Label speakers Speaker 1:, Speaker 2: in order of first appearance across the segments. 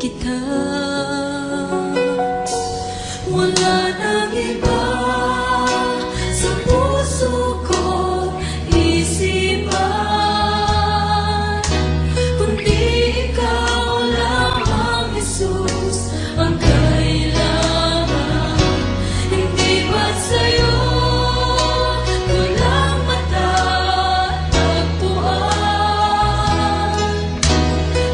Speaker 1: kita. Wala nang iba sa puso ko't isipan, kundi ikaw lamang, Jesus, ang kailangan. Hindi ba't sa'yo ko lang matatagpuan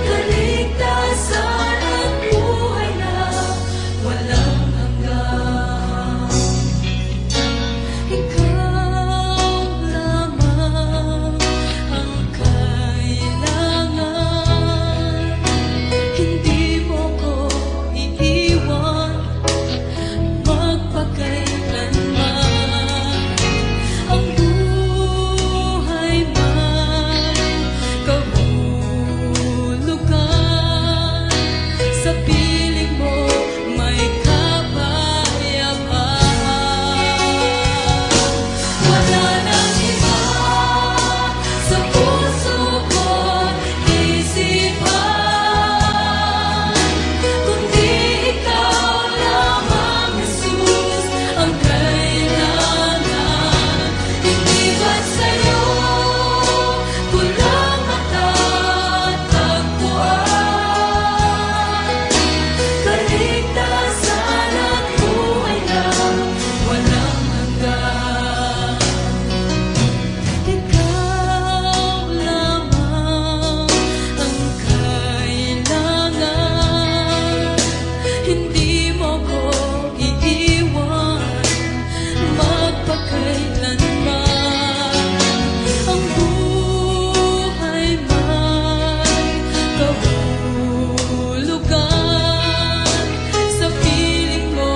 Speaker 1: kaligtasan at buhay na walang hanggan? Ikaw lamang ang kailangan. Hindi mo ko iiwan magpakailanman. Ang buhay man kahulugan, sa piling mo may kapayapaan. Wala nang iba sa puso ko't isipan, kundi ikaw lamang, Jesus, ang kailangan. Hindi ba't sa'yo ko lang matatagpuan kaligtasan at buhay na walang hanggan? Ikaw lamang ang kailangan. Hindi mo ko iiwan magpakailanman. Ang buhay may kahulugan, sa piling mo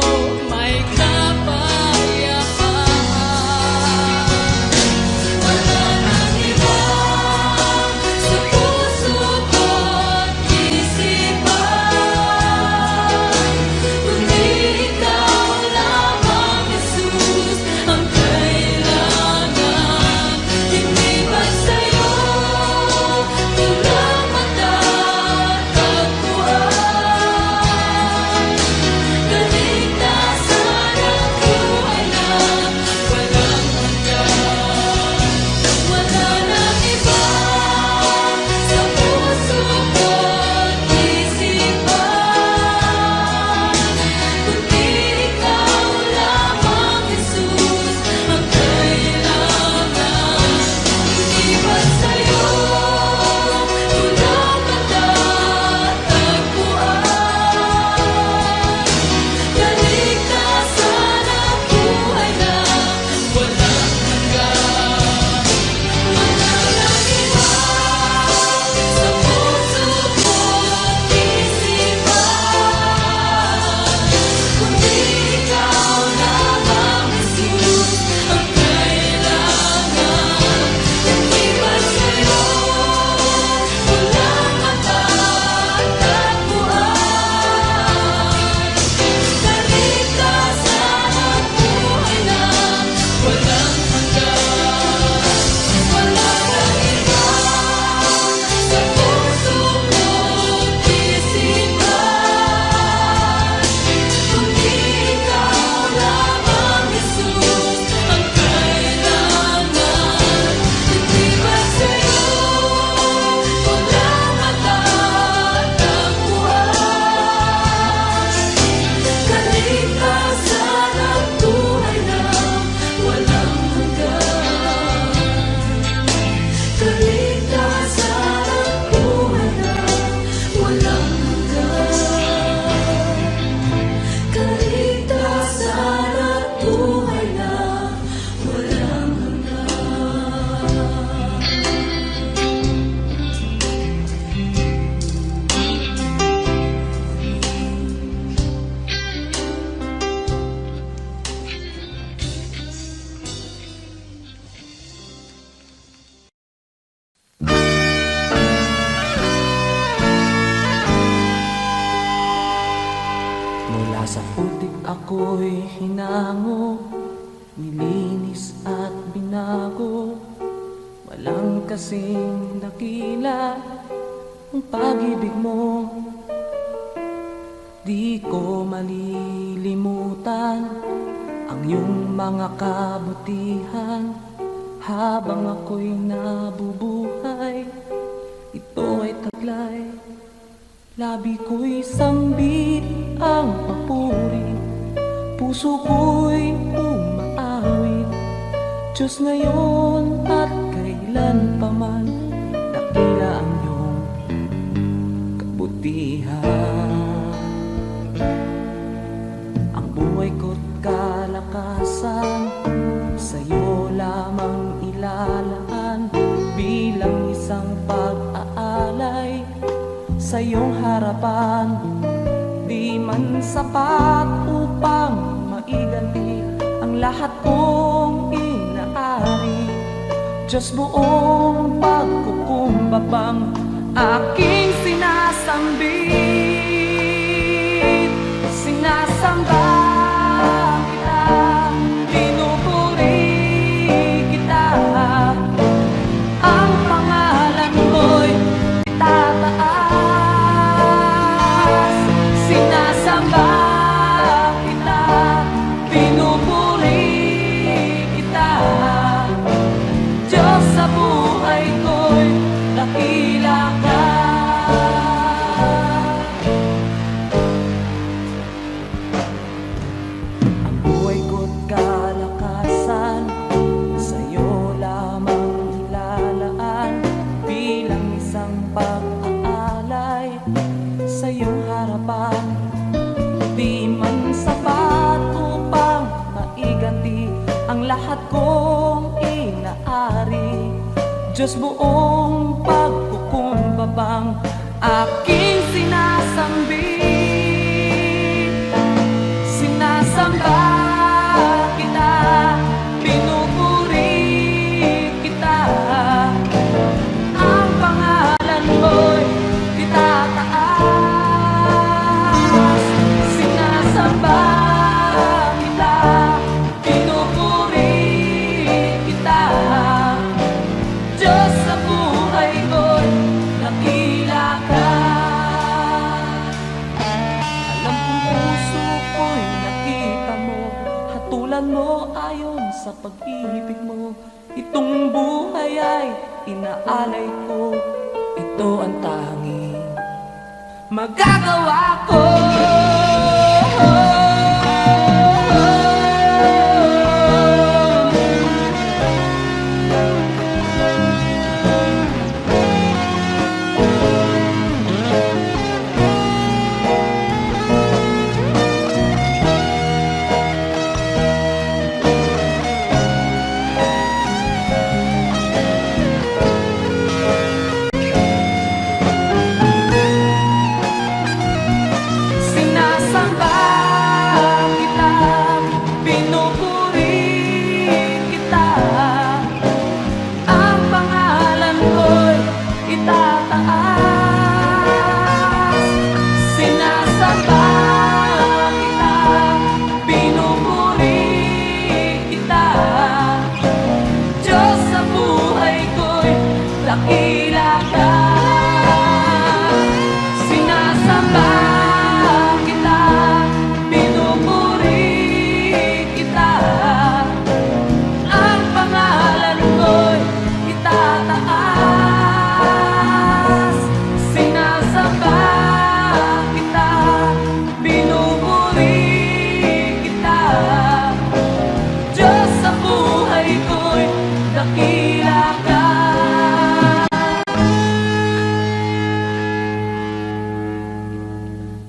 Speaker 1: may kapayapaan. Wala nang iba sa puso ko't isipan, kundi ikaw lamang, Jesus, ang kailangan. Hindi ba't sa'yo ko lang matatagpuan kaligtasan at buhay na walang hanggan? Wala nang iba sa puso ko't isipan, kundi ikaw lamang, Jesus, ang kailangan. Hindi ba't sa'yo ko lang matatagpuan kaligtasan at buhay na walang hanggan? Wala nang iba sa puso ko't isipan, kundi ikaw lamang, Jesus, ang kailangan. Hindi ba't sa'yo ko lang matatagpuan kaligtasan at buhay na walang hanggan? Wala nang iba sa puso ko't isipan, kundi ikaw lamang, Jesus, ang kailangan. Hindi ba't sa'yo ko lang matatagpuan kaligtasan at buhay na walang hanggan? Kaligtasan at buhay na walang hanggan. Kaligtasan at buhay na walang
Speaker 2: Mula sa putik ako'y hinango, nilinis at binago. Walang kasing dakila ang pag-ibig mo. Di ko malilimutan ang iyong mga kabutihan. Habang ako'y nabubuhay, ito ay taglay. Labi ko'y sambit ang papuri, puso ko'y umaawit. Diyos ngayon at kailan pa man, dakila ang iyong kabutihan. Ang buhay ko't kalakasan, sa'yo lamang ilalaan. Bilang isang pag-aalay sa iyong harapan, di man sapat upang maiganti ang lahat kong inaari. Diyos, buong pagkukumbabang aking sinasambit. Sinasamba kita, pinupuri kita. Ang pangalan mo'y itataas. Sinasamba kita, pinupuri kita. Diyos, sa buhay ko'y dakila ka. Ang buhay ko't kalakasan, sa'yo lamang ilalaan. Bilang isang pag-aalay sa iyong harapan, di man sapat upang maiganti ang lahat kong inaari. Diyos, buong pagkukumbabang aking sinasambit. Sinasamba kita, pinupuri kita. Ang pangalan mo'y itataas. Sinasamba kita, pinupuri kita. Diyos, sa buhay ko'y dakila ka. Alam kong puso ko'y nakita mo, hatulan mo ayon sa pag-ibig mo. Itong buhay ay inaalay ko, ito ang tanging magagawa ko. Sinasamba kita, pinupuri kita. Ang pangalan ko'y itataas. Sinasamba kita, pinupuri kita. Diyos, sa buhay ko'y dakila ka. Sinasamba kita, pinupuri kita. Ang pangalan ko'y itataas. Sinasamba kita, pinupuri kita. Diyos, sa buhay ko'y dakila ka.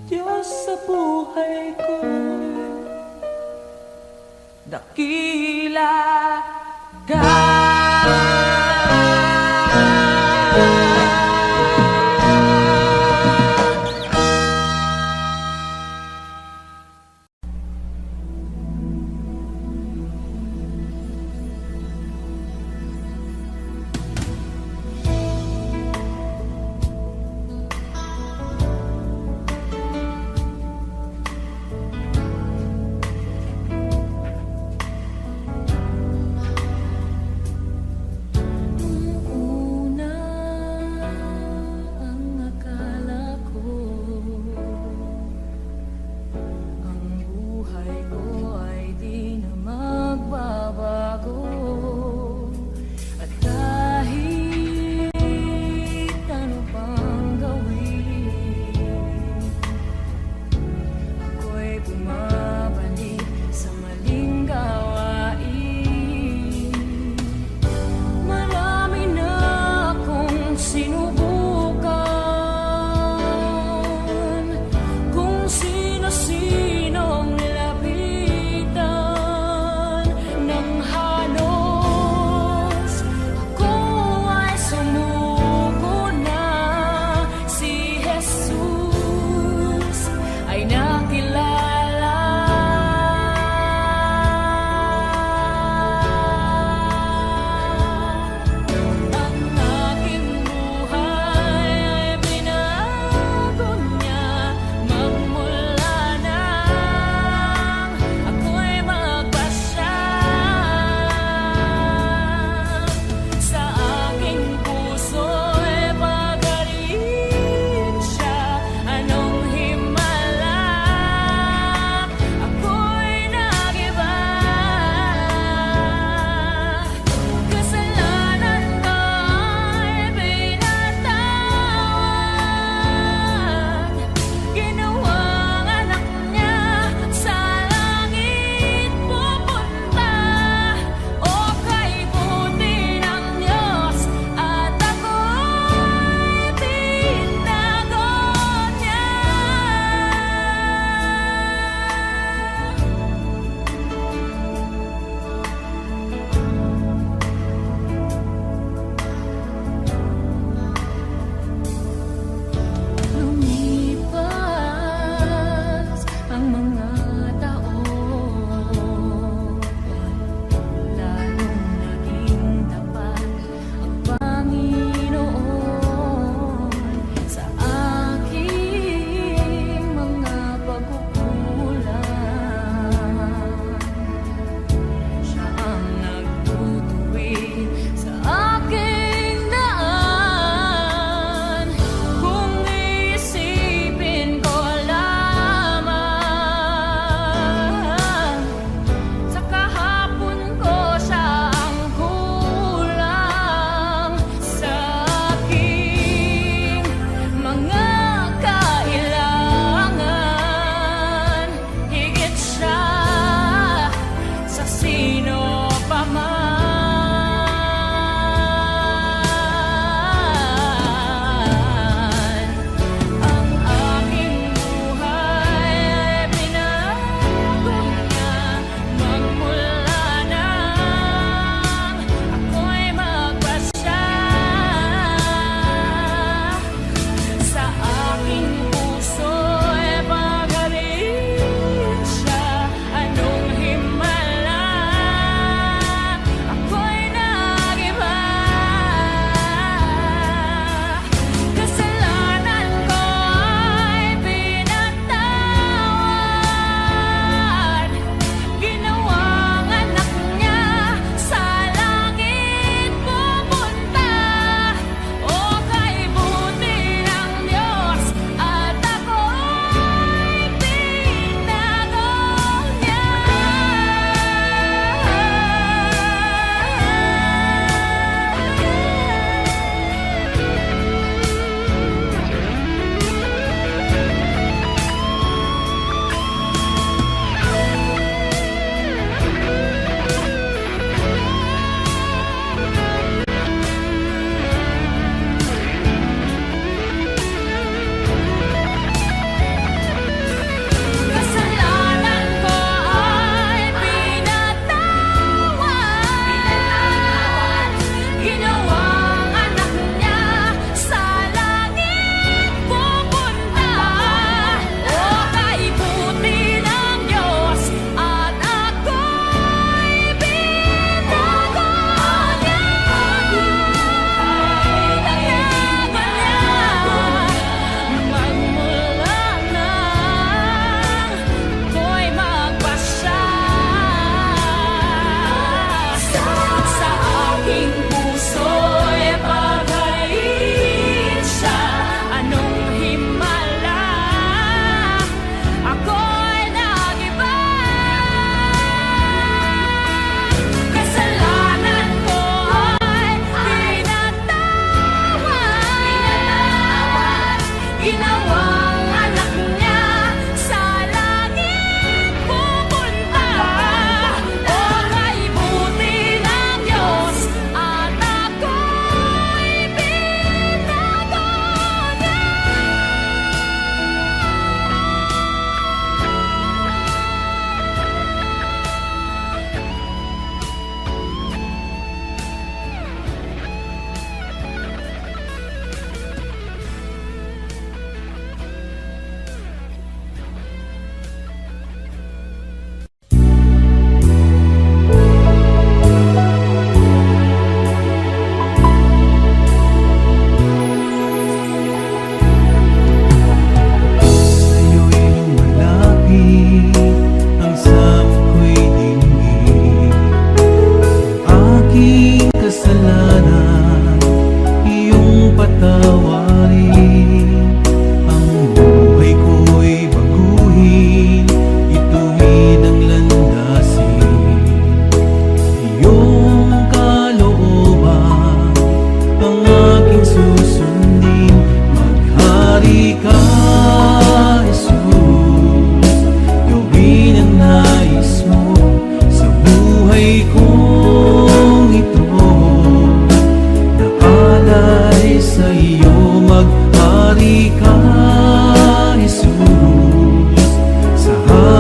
Speaker 2: Diyos, sa buhay ko'y dakila ka.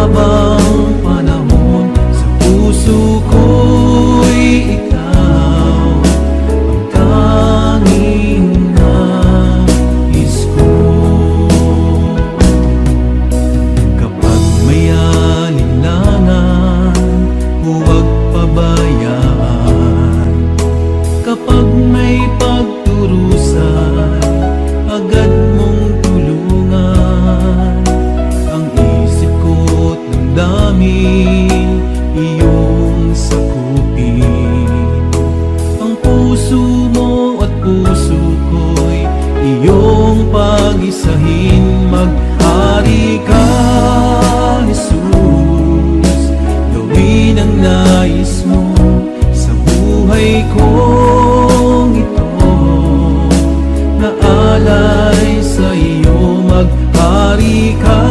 Speaker 3: habang panahon sa puso ko'y ikaw ang tanging nais ko. Kapag may alinlangan, huwag pabayaan. Kapag may pagturusan, agad mong tulungan. Ang isip ko't damdamin, iyong sakupin. Ang puso mo at puso ko'y iyong pag-isahin. Maghari ka, Jesus, gawin ang nais mo sa buhay kong ito. Naalay sa iyo, maghari ka,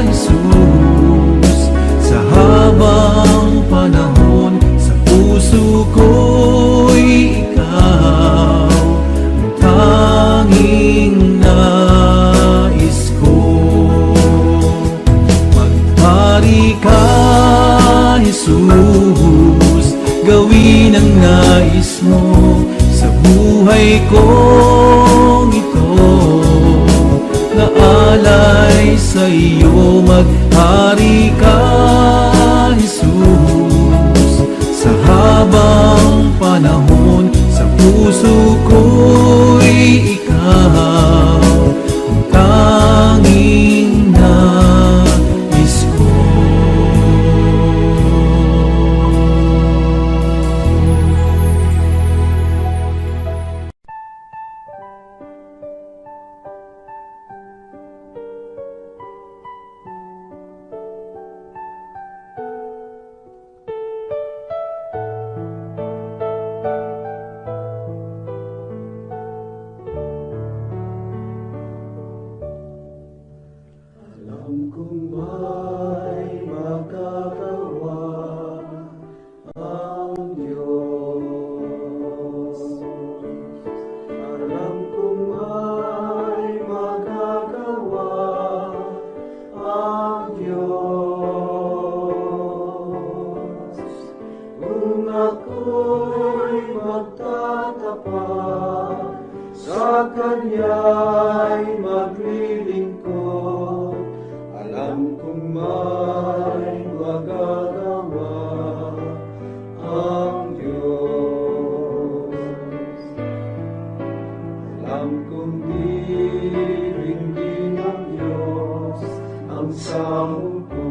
Speaker 3: Jesus, sa habang panahon sa puso ko'y ikaw ang tanging nais ko. Maghari ka, Jesus, gawin ang nais mo sa buhay kong ito. Naalay sa iyo, maghari ka, Jesus, sa habang panahon sa puso ko'y ikaw ang tanging nais ko. Alam kong may magagawa ang Diyos. Alam kong may magagawa ang Diyos. Kung ako'y magtatapat, sa Kanya'y maglilingkod. Alam kong may magagawa ang Diyos. Alam kong diringgin ng Diyos ang samong ko.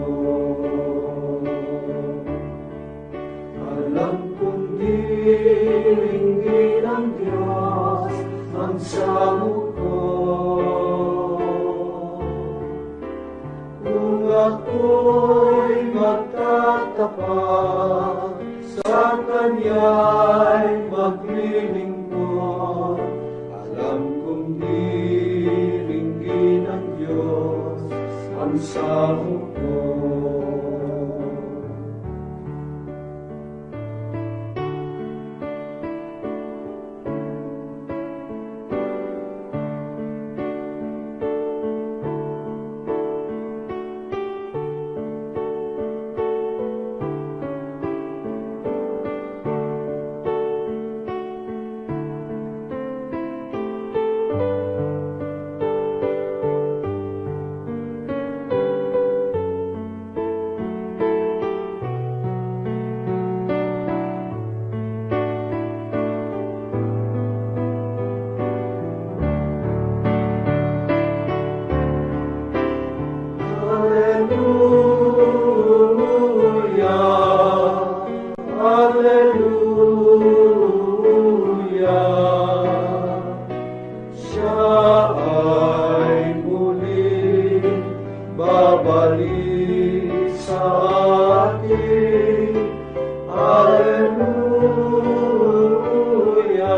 Speaker 3: Alam kong diringgin ng Diyos ang samong ko. Kung ako'y magtatapat, sa Kanya'y maglilingkod. Alam kong diringgin ng Diyos ang samong ko. babalik sa atin. Hallelujah,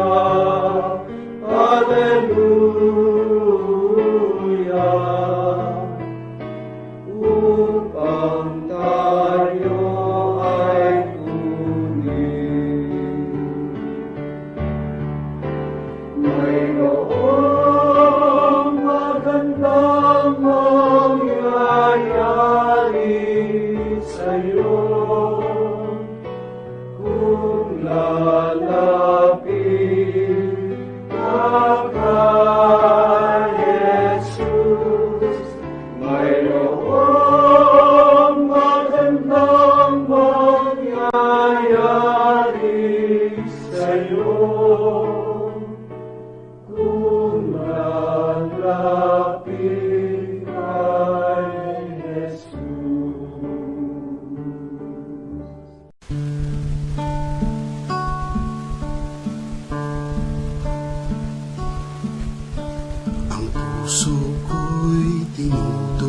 Speaker 3: Hallelujah, upang tayo ay kunin. Mayroong magandang mangyayari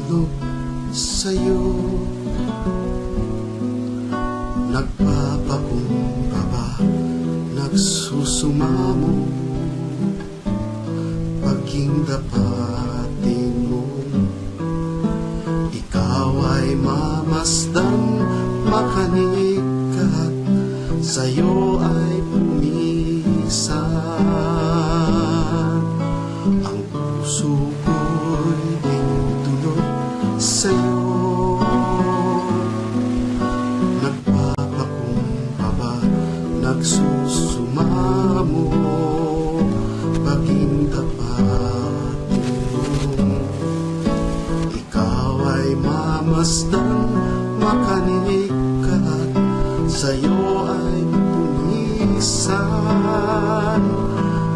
Speaker 4: tunog sa'yo. Nagpapakumbaba, nagsusumamo, paging dapatin mo. Ikaw ay mamasdan, makanig at sa'yo ay pumisan. Ang puso ko'y tunog sa'yo. Nagpapakumbaba, nagsusumamo, paging tapatin mo. Ikaw ay mamasdan, makanig at sa'yo ay pumisan.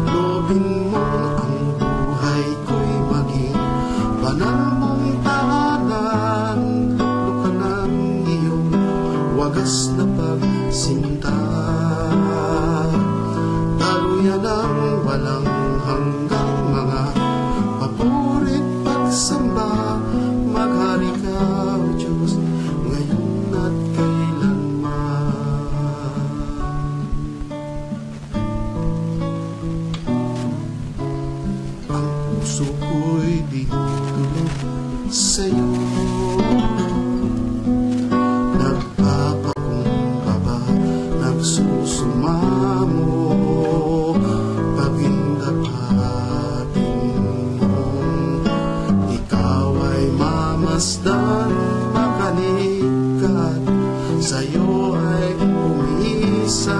Speaker 4: Lobin mo ang buhay ko'y maging banal mong tahanan. Luklukan ang iyong wagas na pagsinta. Daluyan ang walang hanggang mga papurit pagsamba. Maghari ka, O Diyos, ngayon at kailanman. Ang puso ko'y ditulog sa'yo. Nagpapakumbaba, nagsusumamo, paging dapatin mo. Ikaw ay mamasdan, makanig at sa'yo ay pumisan.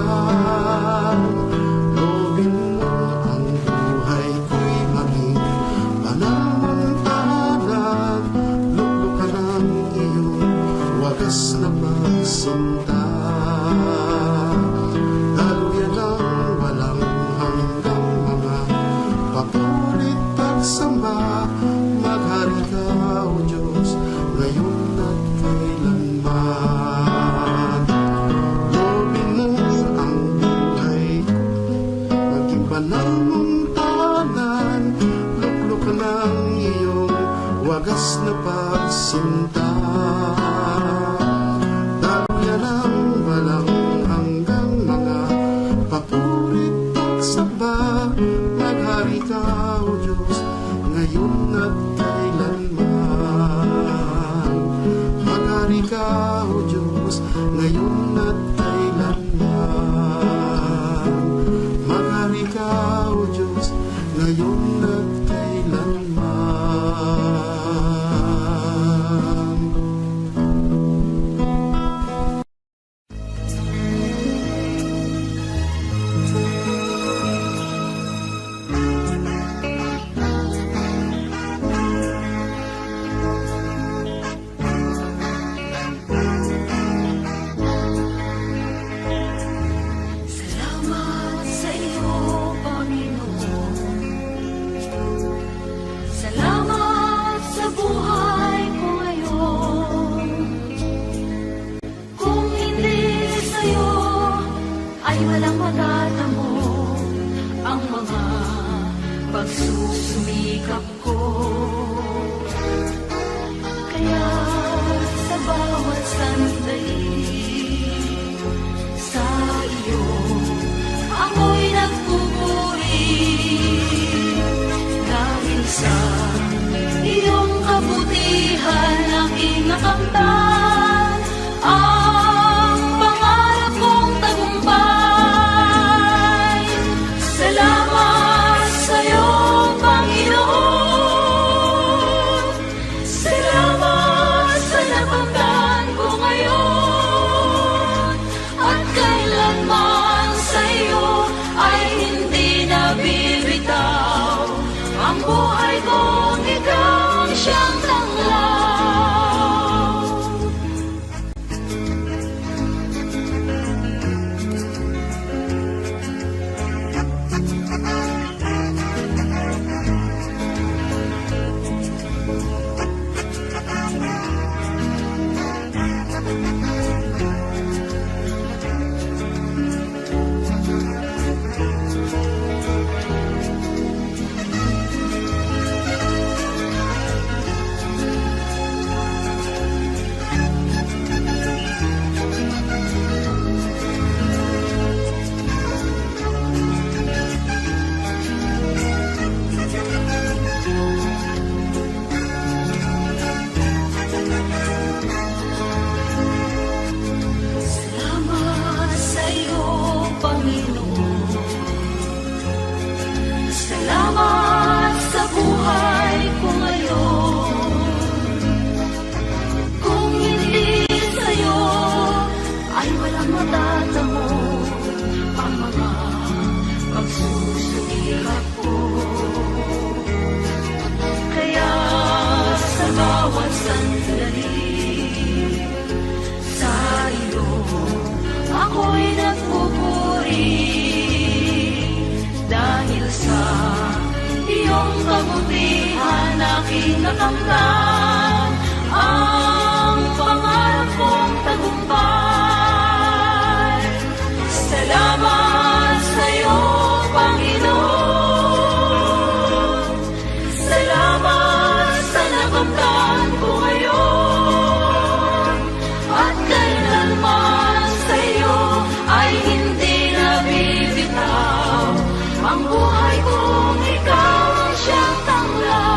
Speaker 4: Lobin mo ang buhay ko'y maging banal mong tahanan. Luklukan ang iyong wagas na pagsinta. Daluyan ang walang hanggang mga papurit pagsamba. Maghari ka, O Diyos, ngayon at kailanman. Lobin mo ang buhay ko, maging banal mong tahanan. Luklukan ang iyong wagas na pagsinta. Daluyan ang walang hanggang mga papurit pagsamba. Maghari ka, O Diyos, ngayon at kailanman. Maghari ka, O Diyos, ngayon at kailanman. Maghari ka, O Diyos, ngayon at kailanman.
Speaker 1: Salamat sa iyo, Panginoon. Salamat sa buhay ko ngayon. Kung hindi sa iyo, ay walang matatamo ang mga pagsusumikap ko. Kaya sa bawat sandali, sa iyo ako'y nagpupuri. Dahil sa iyong kabutihan aking nakamtan ang pangarap kong tagumpay. Salamat sa iyo, Panginoon. Salamat sa napagdaan ko ngayon. At kailanman sa iyo ay hindi nabibitaw ang buhay kong ikaw siyang tanglaw. nakamtan ang pangarap kong tagumpay. Salamat sa'yo, Panginoon. Salamat sa nakamtan ko ngayon. At kailanman sa'yo ay hindi nabibitaw ang buhay kong ikaw ang siyang tanglaw.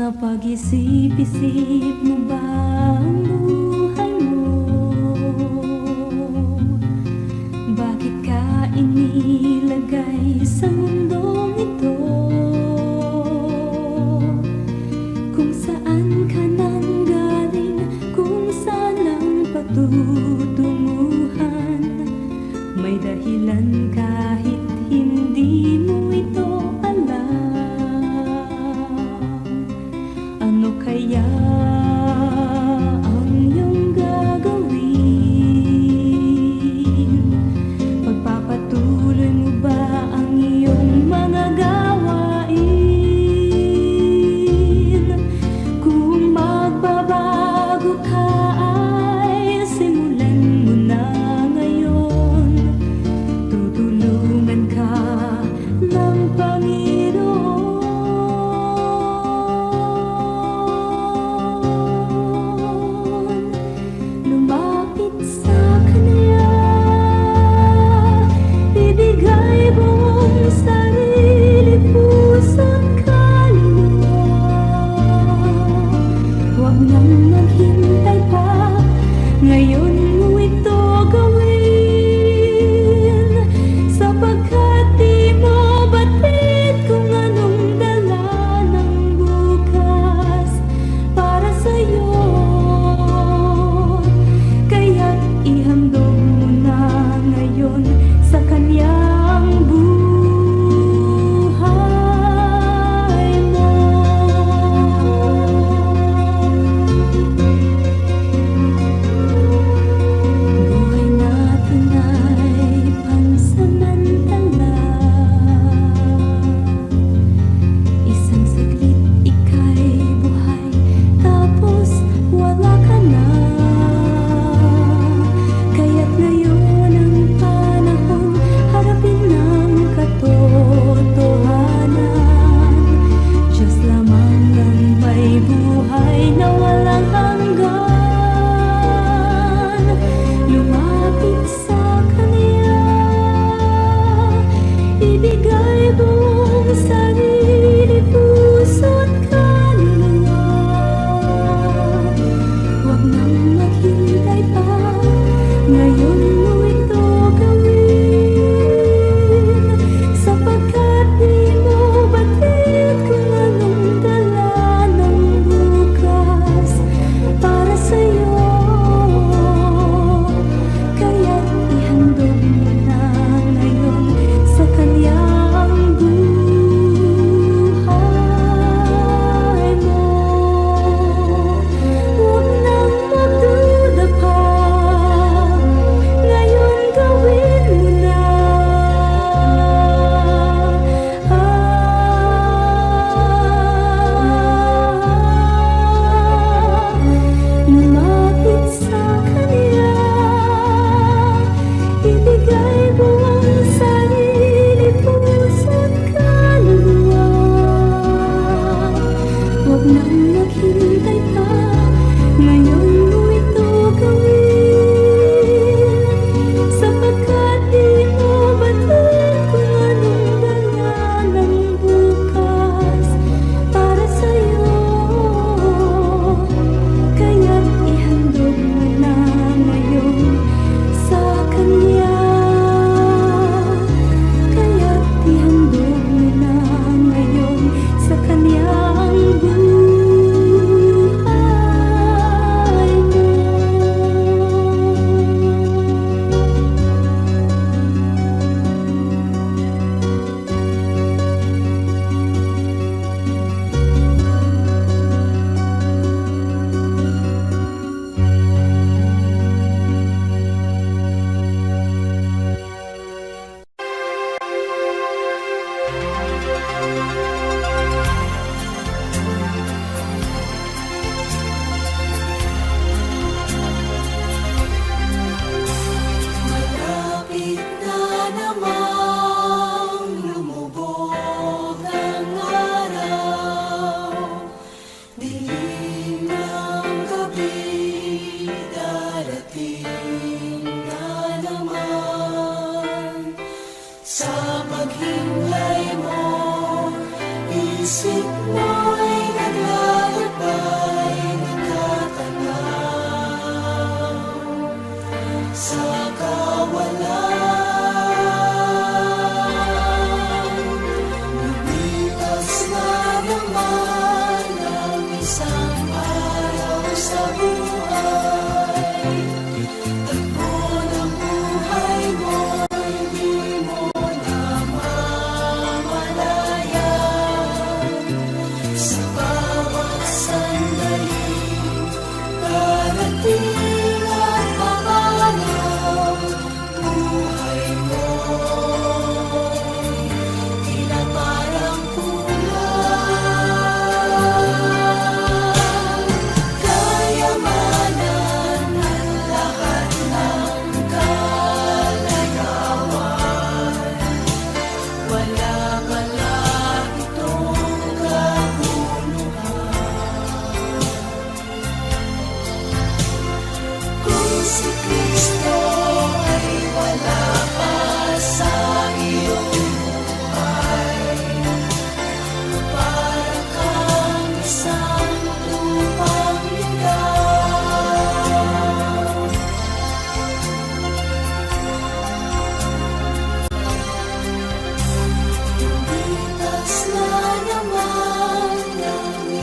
Speaker 1: Napag-isip-isip mo ba ang buhay mo? Bakit ka inilagay sa mundong ito? Kung saan ka nang galing, kung saan ang patutunguhan, may dahilan kahit hindi mo ito alam. Ano kaya ang iyong gagawin? Pagpapatuloy mo ba ang iyong mga gawain? Kung magbabago ka ay simulan mo na ngayon. Tutulungan ka ng Panginoon. Lumapit sa Kanya, ibigay buong sarili, puso't kaluluwa. Huwag nang maghintay pa, ngayon mo ito gawin. Sapagkat di mo batid kung anong dala ng bukas para sa'yo. Kaya't ihandog mo na ngayon sa Kanyang buhay mo. Buhay natin ay pansamantala. Isang saglit ika'y buhay, tapos wala ka na. Kaya't ngayon ang panahon, harapin ang katotohanan. Diyos lamang ang may buhay na walang hanggan. Lumapit sa Kanya, ibigay buong sarili, puso't kaluluwa. Huwag nang maghintay pa, ngayon mo ito gawin. Sapagkat di mo batid kung anong dala ng bukas para sa'yo. Kaya't ihandog mo na ngayon sa Kanyang buhay mo. Huwag nang magduda pa, ngayon gawin mo na. Lumapit sa Kanya, ibigay buong sarili, puso't kaluluwa. Huwag nang maghintay pa, ngayon mo ito gawin. Sapagkat di mo batid kung anong dala ng bukas para sa'yo. Kaya't ihandog mo na ngayon sa Kanya. Kaya't ihandog mo na ngayon sa Kanyang buhay mo. Malapit na namang lumubog ang araw. Dilim ng gabi, darating na naman. Sa paghinglay mo, isip mo'y naglalakad.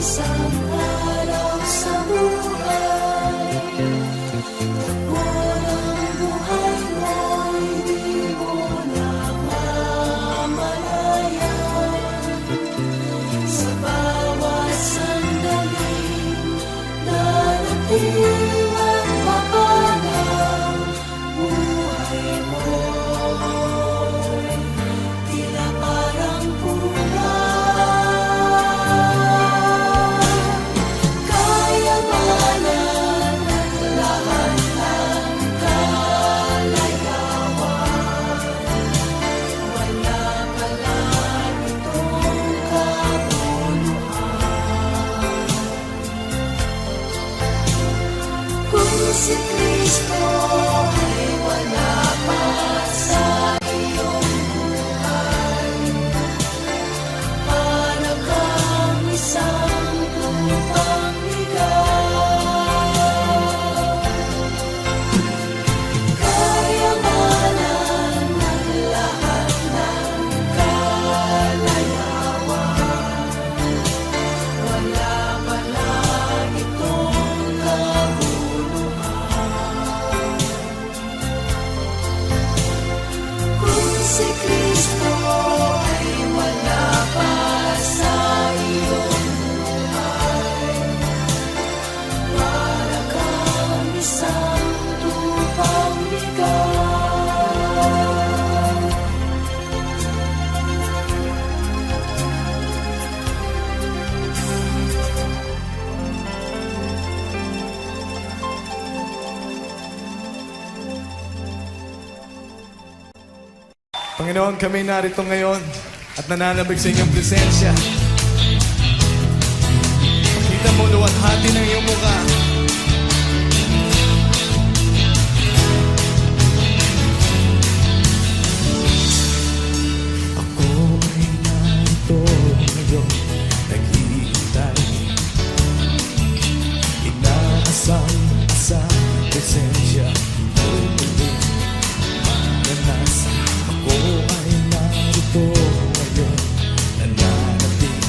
Speaker 1: isang araw sa buhay. Walang buhay mo'y di mo na mamalayan. Sa bawat sandaling darating ang papalang buhay mo'y tila parang kayamanan at lahat ng kalayawan. Wala pala itong kabuluhan. Kung si Kristo ay wala pa sa iyong buhay, para kang isang lupang ligaw. Kayamanan at lahat ng kalayawan. Wala pala itong kabuluhan. Kung si Kristo ay wala pa sa iyong buhay, para kang isang lupang ligaw.
Speaker 5: Panginoon, kami narito ngayon at nananabig sa inyong presensya. Kita mo luwalhati ng iyong mukha. Ako ay narito ngayon, naghihintay. Inaasam sa presensya mo'y muling maranasan. Ako ay narito ngayon, nananabig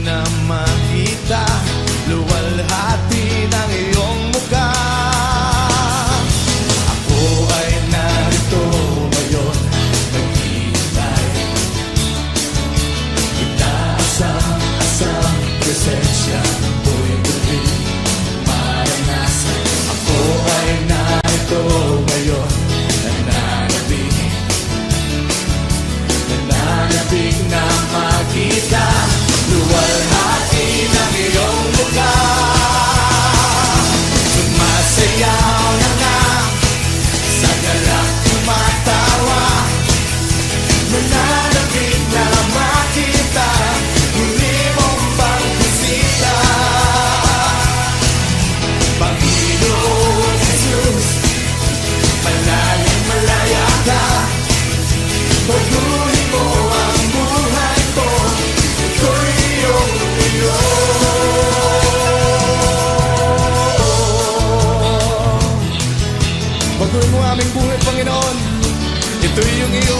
Speaker 5: na makita, luwalhati ng iyong mukha. Ako ay narito ngayon, naghihintay. Inaasam presensya mo'y muling maranasan. Ako ay narito ngayon, nananabig na makita, luwalhati ng iyong mukha. Sumasayaw na nga, sa galak tumatawa, nananabig na makita, muli mong pagbisita. Panginoon Jesus, malalim malaya ka, pagkuhin mo ang buhay ko, ito'y iyong iyo. Pagkuhin mo aming buhay, Panginoon, ito'y iyong iyo.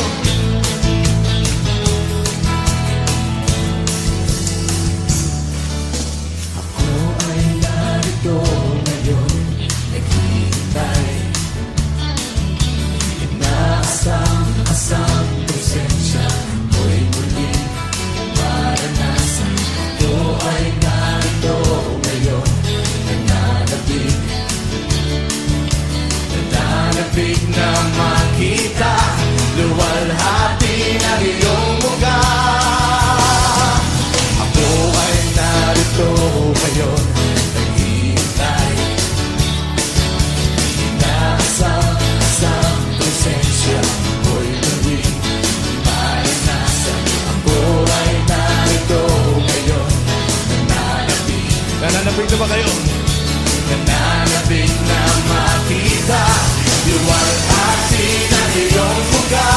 Speaker 5: Ako ay narito ngayon, naghihintay. Inaasam presensya mo'y muling maranasan. Ako ay narito ngayon, nananabig na makita, luwalhati ng iyong mukha. Ako ay narito ngayon, naghihintay. Inaasam presensya mo'y muling maranasan. Ako ay narito ngayon, nananabig na ba kayo? Nananabig na makita, luwalhati ng iyong mukha.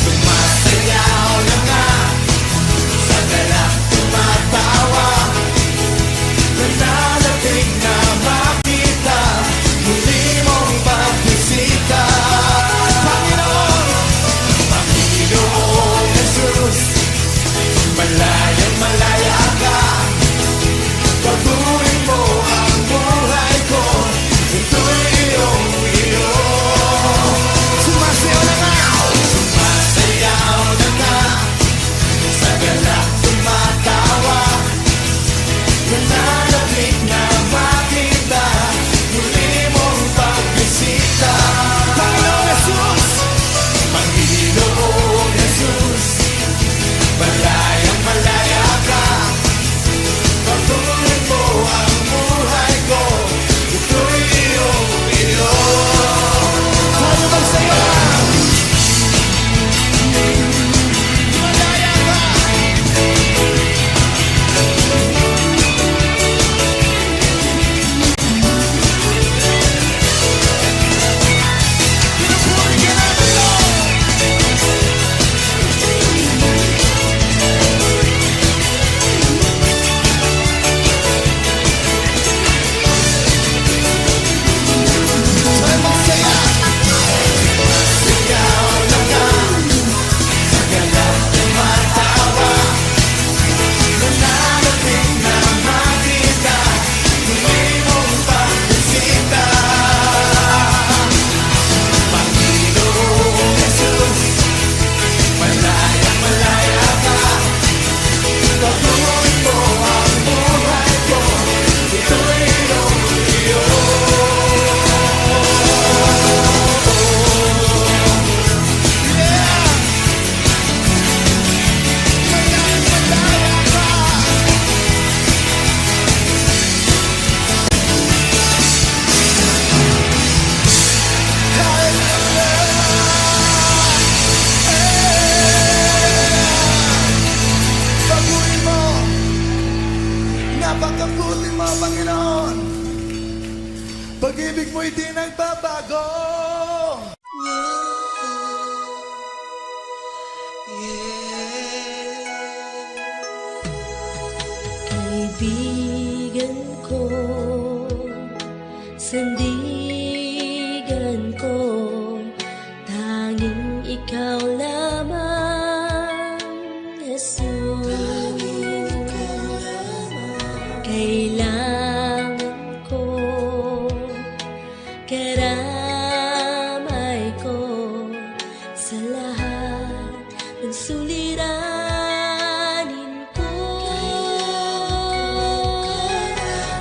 Speaker 5: Sumasayaw na nga, sa galak tumatawa, nananabig na makita, muli mong pagbisita. Panginoon, Panginoon Jesus,
Speaker 1: Kaibigan ko, sandigan ko, tanging ikaw lamang, Jesus. Kailangan ko, karamay ko, sa lahat ng suliranin ko.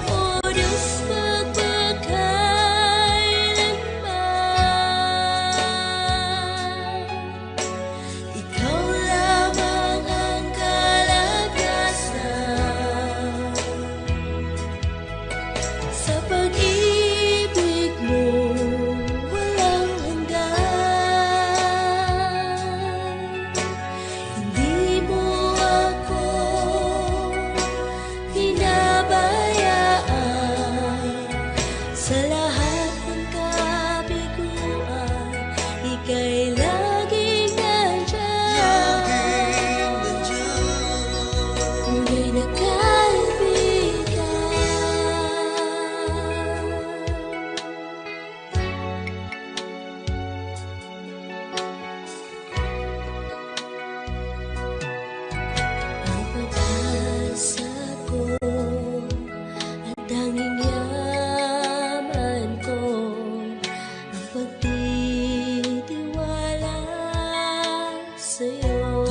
Speaker 1: O Diyos, magpakailanman, Ikaw lamang ang kalagasan. Sa pag-ibig mo, walang hanggan. Hindi mo ako pinabayaan. Sa lahat ng kabiguan, ika'y laging nandyan. Tunay na kaibigan. Ang pag-asa ko at tanging yaman ko, ang pagtitiwala sa'yo.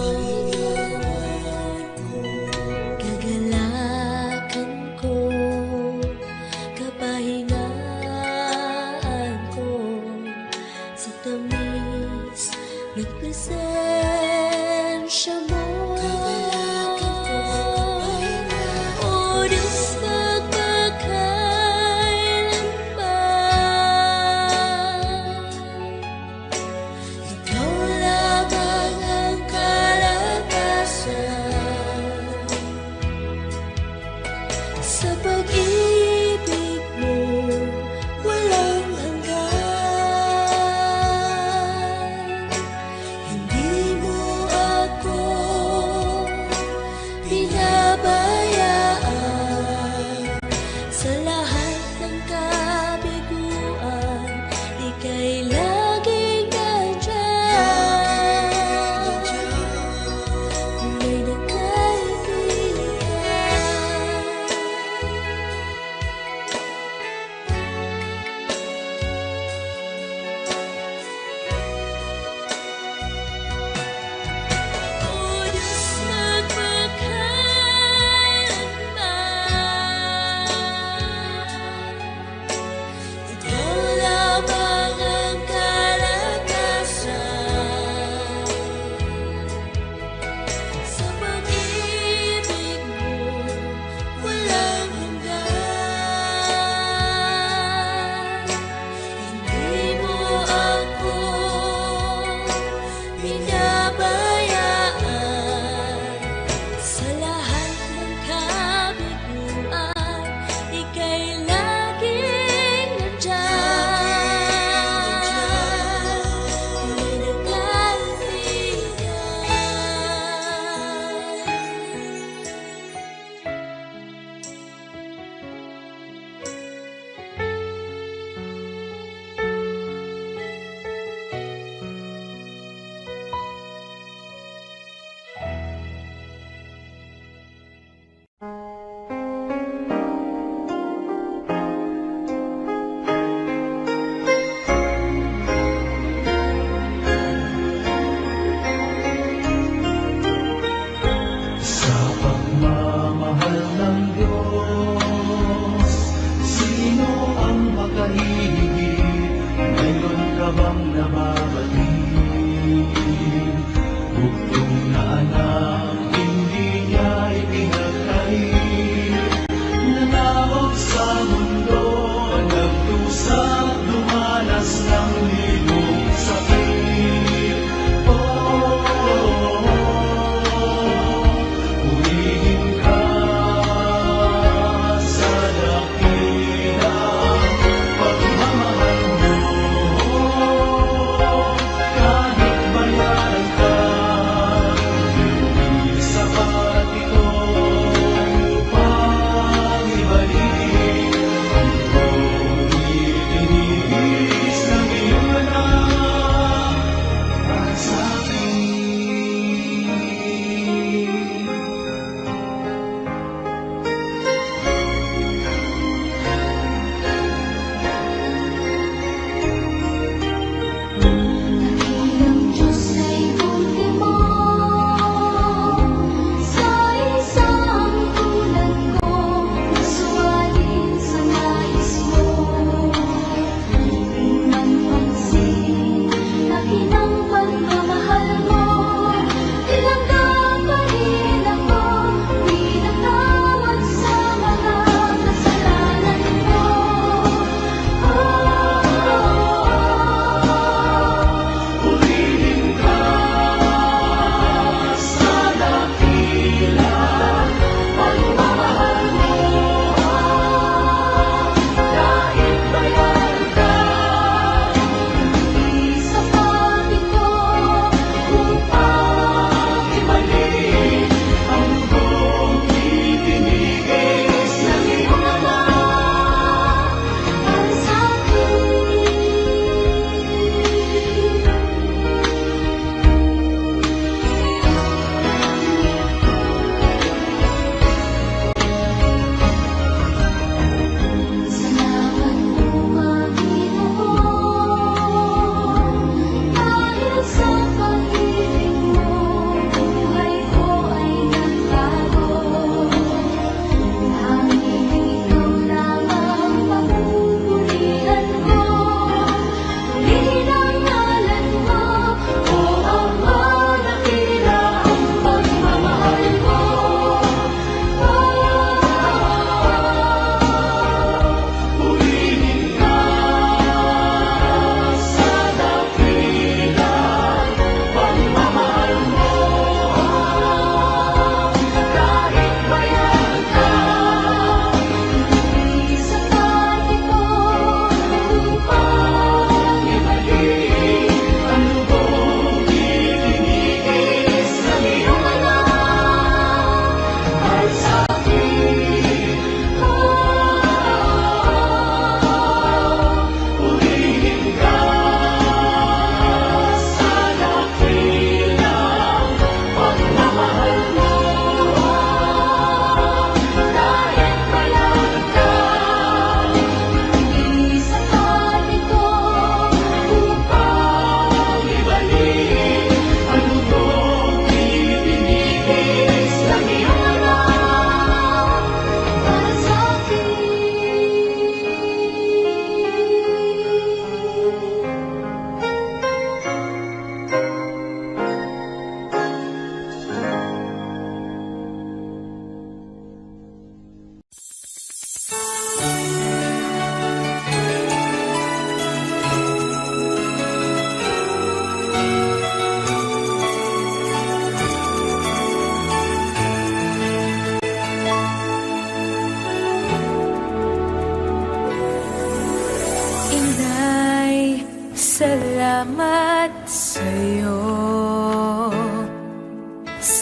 Speaker 1: Kagalakan ko, kapahingaan ko, sa tamis ng presensya mo. O Diyos, magpakailanman, Ikaw lamang ang kalagasan. Sa pag-ibig mo, walang hanggan. Hindi mo ako pinabayaan. Sa lahat ng kabiguan, ika'y laging nandyan. Tunay na kaibigan. O Diyos, magpakailanman, Ikaw lamang ang kalagasan. Sa pag-ibig mo, walang hanggan. Hindi mo ako pinabayaan. Sa lahat ng kabiguan, ika'y laging nandyan. Tunay na kaibigan.
Speaker 3: Sa pagmamahal ng Diyos, sino ang makahihigit? Ngayon ka bang nababati? Bugtong na anak, hindi niya ipinagkait. Nanakot sa mundo, nagdusa, dumanas ng libong sakit. Purihin ka sa dakilang pagmamahal mo. Kahit bayaran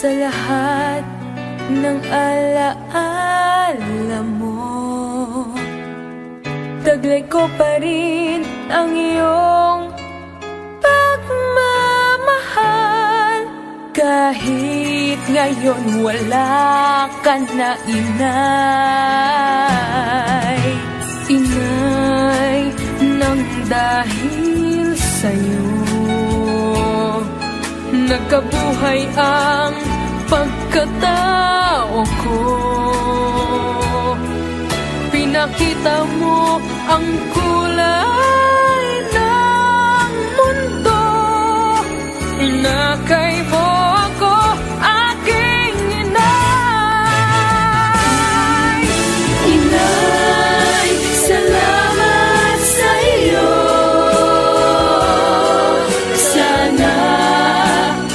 Speaker 1: sa lahat ng alaala mo. Taglay ko pa rin ang iyong pagmamahal. Kahit ngayon wala ka na, inay. Inay, nang dahil sa'yo nagkabuhay ang pagkatao ko. Pinakita mo ang kulay ng mundo. Inakay mo ako, aking inay. Inay, salamat sa iyo. Sana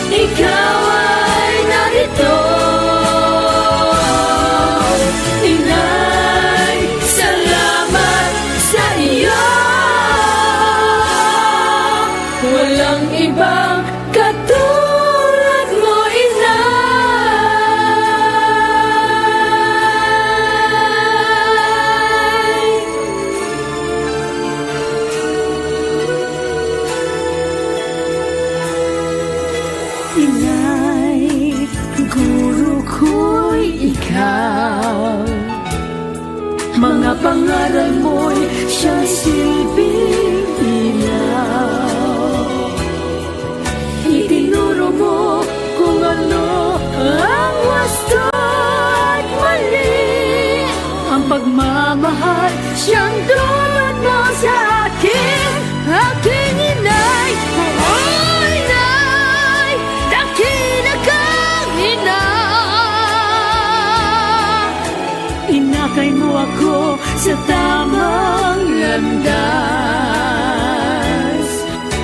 Speaker 1: ikaw ay narito. Inay, salamat sa iyo. Walang ibang katulad mo, inay. Inay, guro ko'y ikaw. Mga pangaral mo'y siyang silbing ilaw. Itinuro mo kung ano ang wasto at mali. Ang pagmamahal siyang tulad mo sa akin, aking inay. Oh, inay, dakila kang ina. Inakay mo ako sa tamang landas.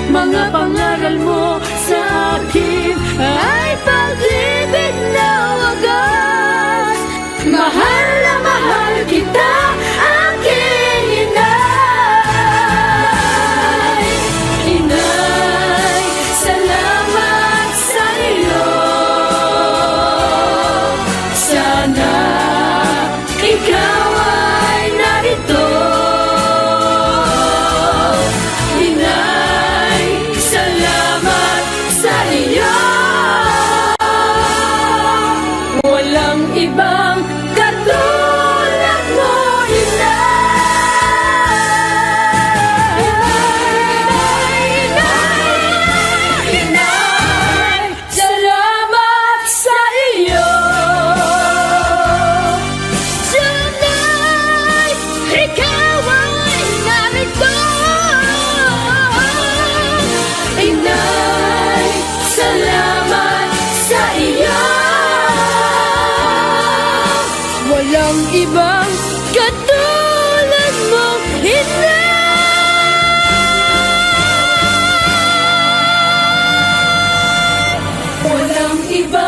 Speaker 1: Mga pangaral mo sa akin ay pag-ibig na wagas. Mahal na mahal kita, aking inay. Inay, salamat sa iyo. Sana ikaw ay narito. Inay, salamat sa iyo. Walang ibang katulad mo, inay. Inay, salamat sa iyo. Sana'y ikaw ay narito. Inay, salamat sa iyo. Walang ibang katulad mo, inay. Walang iba